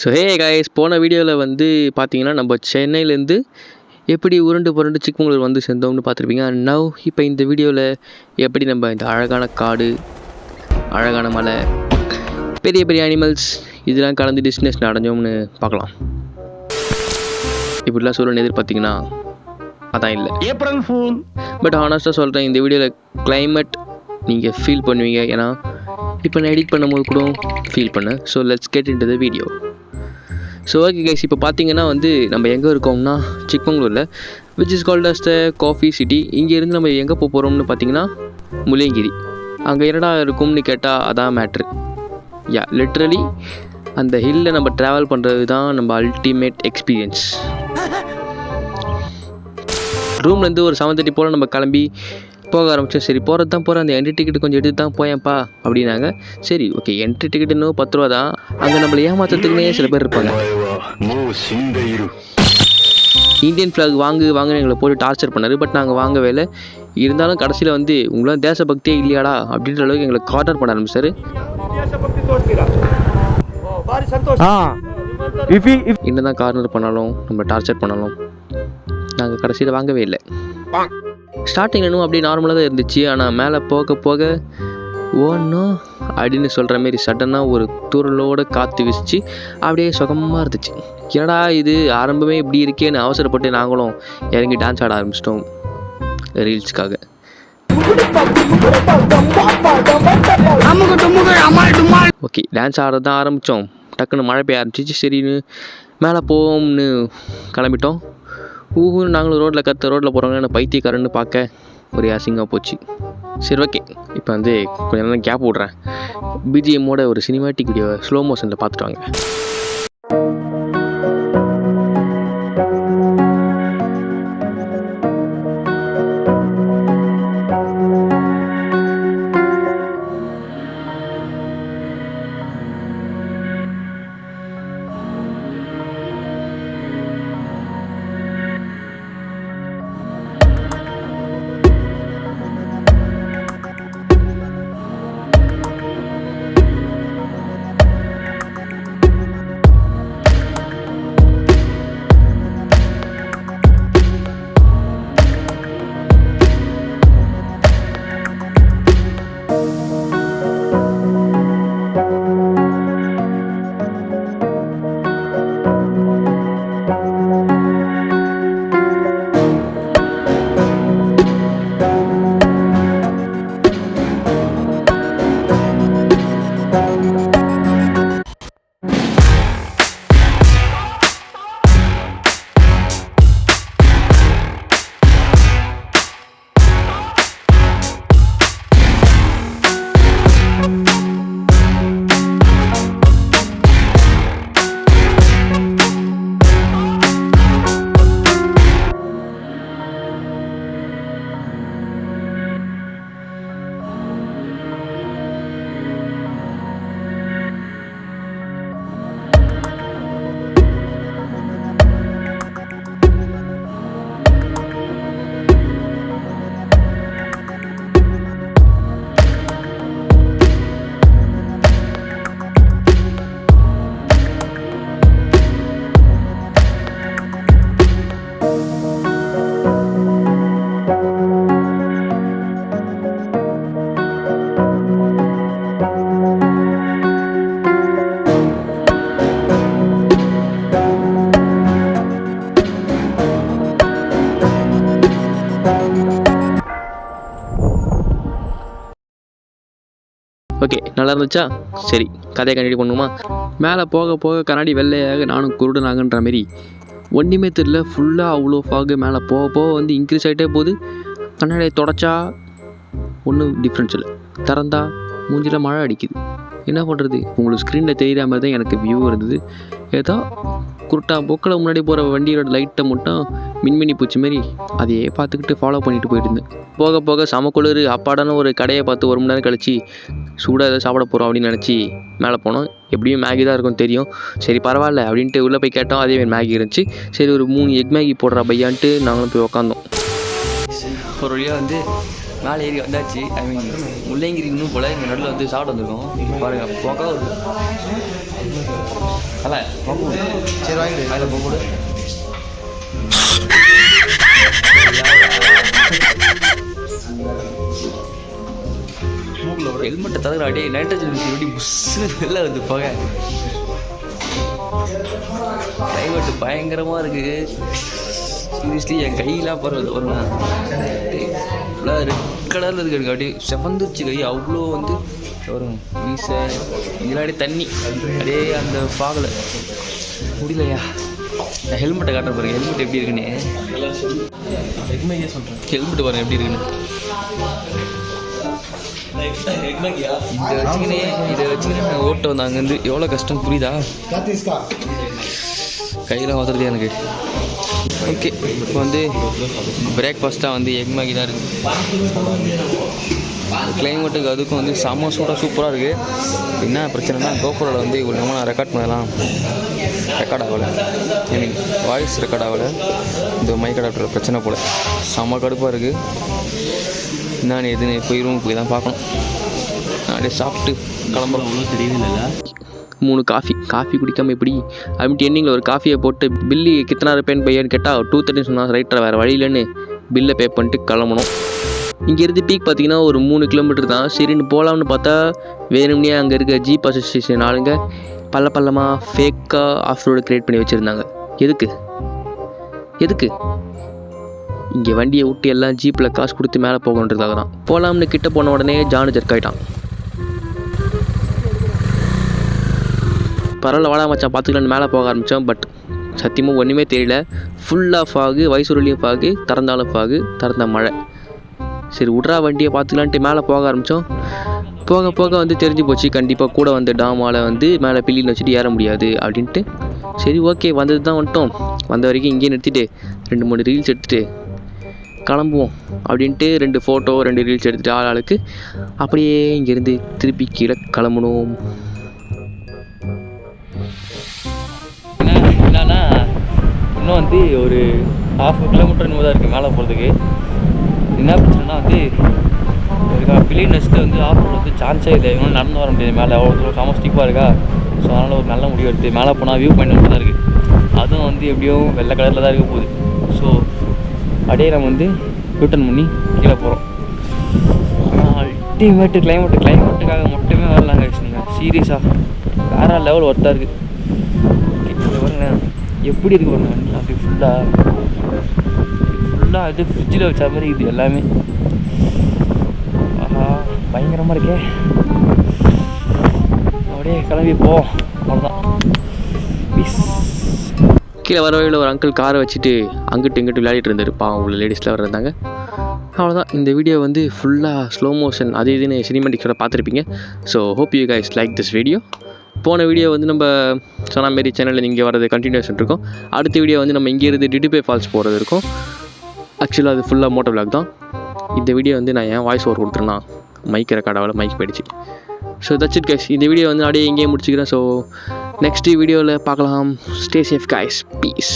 So hey guys, போன வீடியோவில் வந்து பார்த்தீங்கன்னா நம்ம சென்னையிலேருந்து எப்படி உருண்டு சிக்மங்களூர் வந்து சேர்ந்தோம்னு பார்த்துருப்பீங்க. நவ் இப்போ இந்த வீடியோவில் எப்படி நம்ம இந்த அழகான காடு, அழகான மலை, பெரிய பெரிய அனிமல்ஸ் இதெல்லாம் கலந்து டெஸ்டினேஷன் அடைஞ்சோம்னு பார்க்கலாம். இப்படிலாம் சொல்லணும்னு எதிர்பார்த்தீங்கன்னா அதான் இல்லை. April fool. பட் ஹானஸ்ட்டாக சொல்கிறேன், இந்த வீடியோவில் கிளைமேட் நீங்கள் ஃபீல் பண்ணுவீங்க. ஏன்னா இப்போ நான் எடிட் பண்ணும்போது கூட ஃபீல் பண்ணேன். So let's get into the video. So okay guys, இப்போ பார்த்தீங்கன்னா வந்து நம்ம எங்கே இருக்கோம்னா சிக்மங்களூரில், which is called as the coffee city. இங்கேருந்து நம்ம எங்கே போக போகிறோம்னு பார்த்தீங்கன்னா முல்லையங்கிரி. அங்கே என்னடா இருக்கும்னு கேட்டால் அதான் மேட்ரு. யா, லிட்ரலி அந்த ஹில்லில் நம்ம ட்ராவல் பண்ணுறது தான் நம்ம அல்டிமேட் எக்ஸ்பீரியன்ஸ். ரூம்லேருந்து ஒரு 7:30 போல் நம்ம கிளம்பி போக ஆரம்பித்தோம். சரி, போகிறது தான் போகிறேன், அந்த என்ட்ரி டிக்கெட் கொஞ்சம் எடுத்து தான் போயேன்ப்பா அப்படின்னாங்க. சரி ஓகே, என்ட்ரி டிக்கெட் இன்னும் 10 ரூபா தான். அங்கே நம்மளை ஏமாத்துறதுக்குன்னே சில பேர் இருப்பாங்க. இந்தியன் ஃப்ளாக் வாங்குன்னு எங்களை போட்டு டார்ச்சர் பண்ணார். பட் நாங்கள் வாங்கவே இல்லை. இருந்தாலும் கடைசியில் வந்து உங்களாம் தேசபக்தியே இல்லையாடா அப்படின்ற அளவுக்கு எங்களை கார்னர் பண்ண ஆரம்பிச்சார். என்னதான் கார்னர் பண்ணாலும் நம்ம டார்ச்சர் பண்ணாலும் நாங்கள் கடைசியில் வாங்கவே இல்லை. ஸ்டார்டிங் இன்னும் அப்படியே நார்மலாக தான் இருந்துச்சு. ஆனால் மேலே போக போக ஒன்றும் அப்படின்னு சொல்கிற மாரி சடனாக ஒரு தூரலோடு காற்று வீசிச்சு. அப்படியே சுகமாக இருந்துச்சு. என்னடா இது ஆரம்பமே இப்படி இருக்கேன்னு அவசரப்பட்டு நாங்களும் இறங்கி டான்ஸ் ஆட ஆரம்பிச்சிட்டோம் ரீல்ஸ்க்காக. ஓகே, டான்ஸ் ஆடுறது தான் ஆரம்பித்தோம். டக்குன்னு மழை பெய்ய ஆரம்பிச்சிச்சு. சரின்னு மேலே போவோம்னு கிளம்பிட்டோம். ஊன்னு நாங்களும் ரோட்டில் போகிறவங்க பைத்தியக்காரன்னு பார்க்க ஒரே அசிங்கமாக போச்சு. சரி ஓகே, இப்போ வந்து கொஞ்சம் நேரம் கேப் விட்றேன். பிஜிஎம்மோட ஒரு சினிமாட்டிக் வீடியோ ஸ்லோ மோஷனில் பார்த்துட்டு வாங்க. ஓகே, நல்லா இருந்துச்சா? சரி, கதையை கண்டினியூ பண்ணுமா? மேலே போக போக கண்ணாடி வெள்ளையாக நானும் குருடனாகன்ற மாரி ஒன்றுமே தெரியல. ஃபுல்லாக அவ்வளோ ஃபாகு. மேலே போக போக வந்து இன்க்ரீஸ் ஆகிட்டே போகுது. கண்ணாடியை தொடச்சா ஒன்றும் டிஃப்ரென்ஸ் இல்லை, திறந்தா மூஞ்சில் மழை அடிக்குது. என்ன பண்ணுறது? உங்களுக்கு ஸ்க்ரீனில் தெரிகிற மாதிரி தான் எனக்கு வியூ இருந்தது. ஏதோ குருட்டா போக்கில் முன்னாடி போகிற வண்டியோட லைட்டை மட்டும் மின்மினி பூச்சி மாரி அதையே பார்த்துக்கிட்டு ஃபாலோ பண்ணிட்டு போயிட்டு இருந்தேன். போக போக சமக்குளிர் அப்பாடான ஒரு கடையை பார்த்து 1 மணி நேரம் கழிச்சு சூடாக எதாவது சாப்பிட போகிறோம் அப்படின்னு நினச்சி மேலே போனோம். எப்படியும் மேகி தான் இருக்கும் தெரியும். சரி பரவாயில்ல அப்படின்ட்டு உள்ளே போய் கேட்டோம். அதேமாதிரி மேகி இருந்துச்சு. சரி ஒரு 3 எக் மேகி போடுறா பையான்ட்டு நாங்களும் போய் உக்காந்தோம். ஒரு வழியாக வந்து மேலே ஏறி வந்தாச்சு. ஐ மீன் முல்லைங்கிரி இன்னும் போல் இங்கே நடுவில் வந்து சாப்பிட்டு வந்துருக்கோம். பாருங்கள் போக்கா ஒரு அல்ல சரி வாங்கிடு. அதில் போடு. ஹெல்மெட்டை தவிர அப்படியே நைட்ரஜன் எப்படி புஷ்ஷு வெளில வந்து போக. கிளைமேட்டு பயங்கரமாக இருக்குது. சீரியஸ்லி என் கையெல்லாம் பரவாயில்ல வருங்க. ஃபுல்லாக ரெட் கலரில் இருக்குது. எனக்கு அப்படியே செவந்துருச்சு கை. அவ்வளோ வந்து வரும் மீசை இதெல்லாம் தண்ணி அப்படியே அந்த ஃபாகில் முடியலையா. நான் ஹெல்மெட்டை காட்டுற பாருங்க. ஹெல்மெட் எப்படி இருக்குன்னு ஹெல்மெட்டு பாருங்க எப்படி இருக்குன்னு. இதை வச்சுக்கினே ஓட்ட வந்து அங்கேருந்து எவ்வளோ கஷ்டம் புரியுதா? கையில் வந்துடுது எனக்கு. ஓகே, இப்போ வந்து பிரேக்ஃபாஸ்ட்டாக வந்து எக் மேகி தான் இருக்குது. கிளைமேட்டுக்கு அதுக்கும் வந்து செம்ம சூப்பராக இருக்குது. என்ன பிரச்சனைனா கோபுரோவில் வந்து இவ்வளோ நான் ரெக்கார்ட் பண்ணலாம், ரெக்கார்ட் ஆகலை. ஐ மீன் வாய்ஸ் ரெக்கார்ட் ஆகலை. இந்த மைக் அடாப்டர் பிரச்சனை போல் செம்ம கடுப்பாக இருக்குது. நான் எதுன்னு போய் ரூமுக்கு போய் தான் பார்க்கணும். அப்படியே சாப்பிட்டு கிளம்புறோம். தெரியல 3 காஃபி குடிக்காமல் எப்படி அப்படின்ட்டு எண்ணிங்கில் ஒரு காஃபியை போட்டு பில்லு கித்தனா இருப்பேன்னு பையன்னு கேட்டால் 230 சொன்னால் ரைட்டரை வேறு வழியிலன்னு பில்லை பே பண்ணிட்டு கிளம்பணும். இங்கேருந்து பீக் பார்த்தீங்கன்னா ஒரு 3 கிலோமீட்டர் தான். சரின்னு போகலாம்னு பார்த்தா வேணும்னே அங்கே இருக்க ஜீப் அசோசியேஷன் ஆளுங்க பள்ளமாக ஃபேக்காக ஆஃப் ரோடு க்ரியேட் பண்ணி வச்சுருந்தாங்க. எதுக்கு இங்கே வண்டியை விட்டு எல்லாம் ஜீப்பில் காசு கொடுத்து மேலே போகணுன்றதுக்காக தான். போகலாம்னு கிட்ட போன உடனே ஜானு ஜர்க் ஆகிட்டான். பரவாயில்ல வாடா மச்சான் பார்த்துக்கலான்னு மேலே போக ஆரம்பித்தோம். பட் சத்தியமாக ஒன்றுமே தெரியல. ஃபுல்லாக ஃபாகு, வயசுருளியும் ஃபாகு, திறந்தாலும் ஃபாகு, திறந்த மழை. சரி விட்றா வண்டியை பார்த்துக்கலான்ட்டு மேலே போக ஆரம்பித்தோம். போக வந்து தெரிஞ்சு போச்சு கண்டிப்பாக கூட வந்து டாமால் வந்து மேலே பில்லின்னு வச்சுட்டு ஏற முடியாது அப்படின்ட்டு. சரி ஓகே வந்தது தான் வந்துட்டோம். வந்த வரைக்கும் இங்கேயே நிறுத்திட்டு 2-3 ரீல்ஸ் எடுத்துகிட்டு கிளம்புவோம் அப்படின்ட்டு 2 ஃபோட்டோ 2 ரீல்ஸ் எடுத்துகிட்டு ஆளுக்கு அப்படியே இங்கேருந்து திருப்பி கீழே கிளம்பணும். என்னன்னா இன்னும் வந்து ஒரு 1/2 கிலோமீட்டர் என்னமோ தான் இருக்குது மேலே போகிறதுக்கு. என்ன பிரச்சனைனா வந்து இருக்கா பில்லியன் நெஸ்ட்டு வந்து ஆஃப் ரோடு வந்து சான்ஸே இல்லை. இன்னும் நடந்து வர முடியாது மேலே. அவ்வளோ செம ஸ்டிப்பாக இருக்கா. ஸோ அதனால் ஒரு நல்ல முடிவு எடுத்து மேலே போனால் வியூ பாயிண்ட் மட்டும் தான் இருக்குது. அதுவும் வந்து எப்படியும் வெள்ளை கலரில் தான் இருக்க போகுது. ஸோ அப்படியே நம்ம வந்து ரிட்டர்ன் பண்ணி கீழே போகிறோம். அல்டிமேட்டு கிளைமேட்டுக்காக மட்டுமே வரலாங்க. நீங்கள் சீரியஸாக வேறு லெவல் ஒர்த்தாக இருக்குது. பாருங்க எப்படி இருக்குது பாருங்க வண்டி. அப்படி ஃபுல்லாக இது ஃப்ரிட்ஜில் வச்ச மாதிரி இது எல்லாமே. ஆஹா பயங்கரமாக இருக்கே. அப்படியே கிளம்பி போவோம். அவ்வளோதான். கீழே வர வழியில் ஒரு அங்கிள் காரை வச்சுட்டு அங்கிட்டு இங்கிட்டு விளையாடிட்டு இருந்தார். பாவம் உள்ள லேடிஸ்லாம் இருந்தாங்க. அவ்வளோதான். இந்த வீடியோ வந்து ஃபுல்லாக ஸ்லோ மோஷன் அது இதுன்னு சினிமேட்டிக்ஸோட பார்த்துருப்பீங்க. So hope you guys like this video. போன வீடியோ வந்து நம்ம சொன்ன மாரி சேனலில் இங்கே வரது கண்டினியூஷன் இருக்கும். அடுத்த வீடியோ வந்து நம்ம இங்கேருந்து டிடிபே ஃபால்ஸ் போகிறது இருக்கும். ஆக்சுவலாக அது ஃபுல்லாக மோட்டோ விளாக் தான். இந்த வீடியோ வந்து நான் ஏன் வாய்ஸ் ஓவர் கொடுத்துருன்னா மைக் ரெக்கார்டாவில் மைக் போயிடுச்சு. So that's it guys. இந்த வீடியோ வந்து அப்படியே இங்கேயே முடிச்சுக்கிறேன். ஸோ நெக்ஸ்ட் வீடியோவில் பார்க்கலாம். Stay safe guys. பீஸ்.